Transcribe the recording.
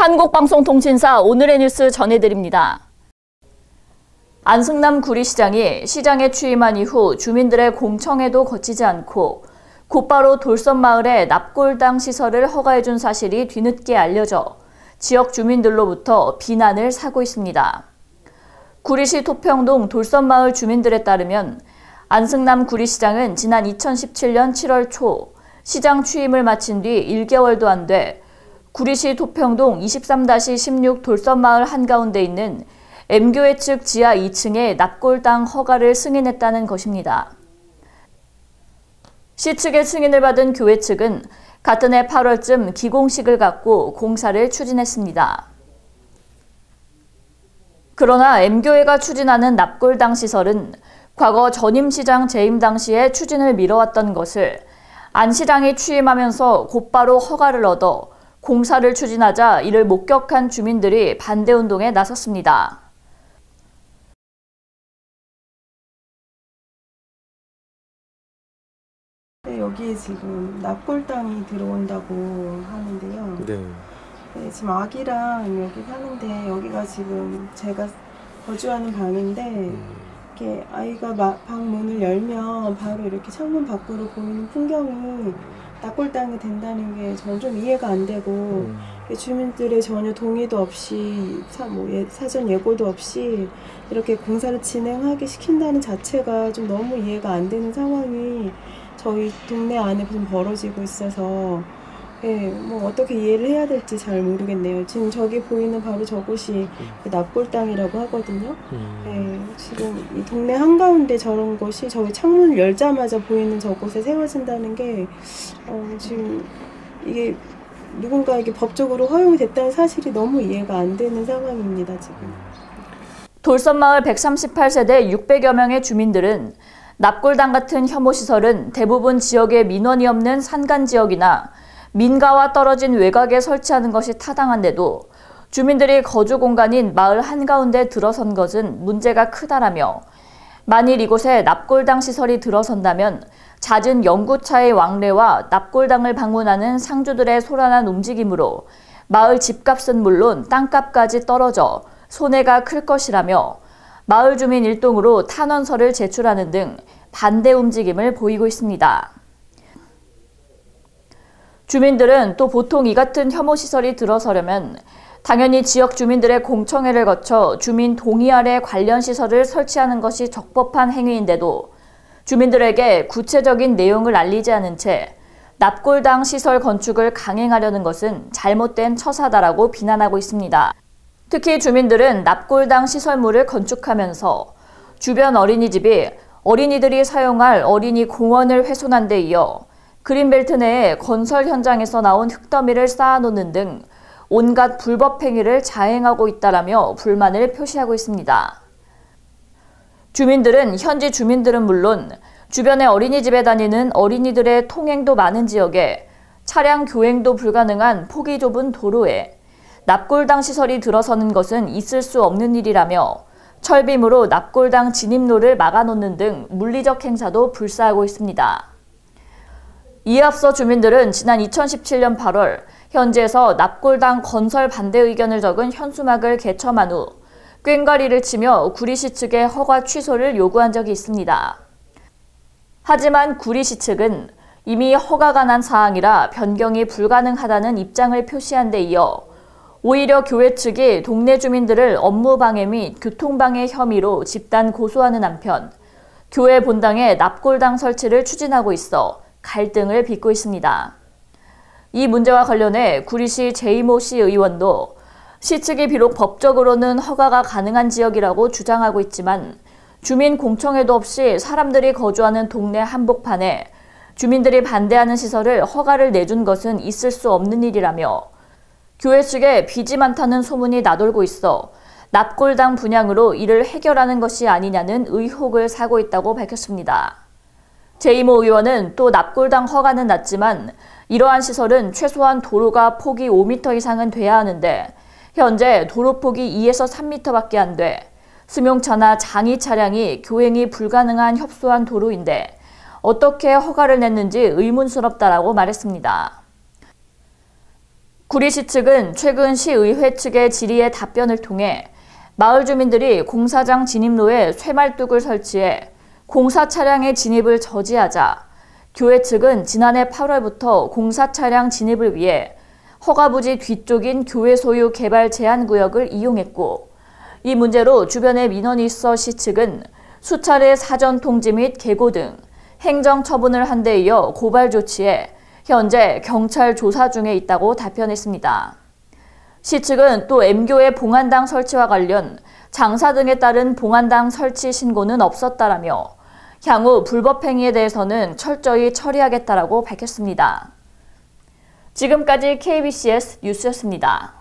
한국방송통신사 오늘의 뉴스 전해드립니다. 안승남 구리시장이 시장에 취임한 이후 주민들의 공청회도 거치지 않고 곧바로 돌선마을에 납골당 시설을 허가해준 사실이 뒤늦게 알려져 지역 주민들로부터 비난을 사고 있습니다. 구리시 토평동 돌선마을 주민들에 따르면 안승남 구리시장은 지난 2017년 7월 초 시장 취임을 마친 뒤 1개월도 안 돼 구리시 토평동 23-16 돌선마을 한가운데 있는 M교회 측 지하 2층에 납골당 허가를 승인했다는 것입니다. 시 측의 승인을 받은 교회 측은 같은 해 8월쯤 기공식을 갖고 공사를 추진했습니다. 그러나 M교회가 추진하는 납골당 시설은 과거 전임 시장 재임 당시에 추진을 미뤄왔던 것을 안 시장이 취임하면서 곧바로 허가를 얻어 공사를 추진하자 이를 목격한 주민들이 반대운동에 나섰습니다. 네, 여기에 지금 납골당이 들어온다고 하는데요. 네. 네, 지금 아기랑 여기 사는데 여기가 지금 제가 거주하는 방인데 이렇게 아이가 방 문을 열면 바로 이렇게 창문 밖으로 보이는 풍경이 납골당이 된다는 게 저는 좀 이해가 안 되고 주민들의 전혀 동의도 없이 사전 예고도 없이 이렇게 공사를 진행하게 시킨다는 자체가 좀 너무 이해가 안 되는 상황이 저희 동네 안에 좀 벌어지고 있어서 예, 뭐 어떻게 이해를 해야 될지 잘 모르겠네요. 지금 저기 보이는 바로 저곳이 납골당이라고 하거든요. 예, 지금 이 동네 한가운데 저런 곳이 저기 창문을 열자마자 보이는 저곳에 세워진다는 게 지금 이게 누군가에게 법적으로 허용이 됐다는 사실이 너무 이해가 안 되는 상황입니다. 지금. 돌선마을 138세대 600여 명의 주민들은 납골당 같은 혐오시설은 대부분 지역에 민원이 없는 산간 지역이나 민가와 떨어진 외곽에 설치하는 것이 타당한데도 주민들이 거주 공간인 마을 한가운데 들어선 것은 문제가 크다라며 만일 이곳에 납골당 시설이 들어선다면 잦은 연구차의 왕래와 납골당을 방문하는 상주들의 소란한 움직임으로 마을 집값은 물론 땅값까지 떨어져 손해가 클 것이라며 마을 주민 일동으로 탄원서를 제출하는 등 반대 움직임을 보이고 있습니다. 주민들은 또 보통 이 같은 혐오시설이 들어서려면 당연히 지역 주민들의 공청회를 거쳐 주민 동의 아래 관련 시설을 설치하는 것이 적법한 행위인데도 주민들에게 구체적인 내용을 알리지 않은 채 납골당 시설 건축을 강행하려는 것은 잘못된 처사다라고 비난하고 있습니다. 특히 주민들은 납골당 시설물을 건축하면서 주변 어린이집이 어린이들이 사용할 어린이 공원을 훼손한 데 이어 그린벨트 내에 건설 현장에서 나온 흙더미를 쌓아놓는 등 온갖 불법 행위를 자행하고 있다라며 불만을 표시하고 있습니다. 주민들은 현지 주민들은 물론 주변의 어린이집에 다니는 어린이들의 통행도 많은 지역에 차량 교행도 불가능한 폭이 좁은 도로에 납골당 시설이 들어서는 것은 있을 수 없는 일이라며 철빔으로 납골당 진입로를 막아놓는 등 물리적 행사도 불사하고 있습니다. 이에 앞서 주민들은 지난 2017년 8월 현지에서 납골당 건설 반대 의견을 적은 현수막을 개첨한 후 꽹과리를 치며 구리시 측의 허가 취소를 요구한 적이 있습니다. 하지만 구리시 측은 이미 허가가 난 사항이라 변경이 불가능하다는 입장을 표시한 데 이어 오히려 교회 측이 동네 주민들을 업무방해 및 교통방해 혐의로 집단 고소하는 한편 교회 본당에 납골당 설치를 추진하고 있어 갈등을 빚고 있습니다. 이 문제와 관련해 구리시 제이모 씨 의원도 시 측이 비록 법적으로는 허가가 가능한 지역이라고 주장하고 있지만 주민 공청회도 없이 사람들이 거주하는 동네 한복판에 주민들이 반대하는 시설을 허가를 내준 것은 있을 수 없는 일이라며 교회 측에 빚이 많다는 소문이 나돌고 있어 납골당 분양으로 이를 해결하는 것이 아니냐는 의혹을 사고 있다고 밝혔습니다. 제이모 의원은 또 납골당 허가는 낮지만 이러한 시설은 최소한 도로가 폭이 5m 이상은 돼야 하는데 현재 도로 폭이 2에서 3m밖에 안 돼 승용차나 장의 차량이 교행이 불가능한 협소한 도로인데 어떻게 허가를 냈는지 의문스럽다라고 말했습니다. 구리시 측은 최근 시의회 측의 질의에 답변을 통해 마을 주민들이 공사장 진입로에 쇠말뚝을 설치해 공사 차량의 진입을 저지하자 교회 측은 지난해 8월부터 공사 차량 진입을 위해 허가부지 뒤쪽인 교회 소유 개발 제한 구역을 이용했고, 이 문제로 주변에 민원이 있어 시 측은 수차례 사전 통지 및 계고 등 행정 처분을 한 데 이어 고발 조치해 현재 경찰 조사 중에 있다고 답변했습니다. 시 측은 또 M교회 봉안당 설치와 관련 장사 등에 따른 봉안당 설치 신고는 없었다라며 향후 불법 행위에 대해서는 철저히 처리하겠다라고 밝혔습니다. 지금까지 KBCS 뉴스였습니다.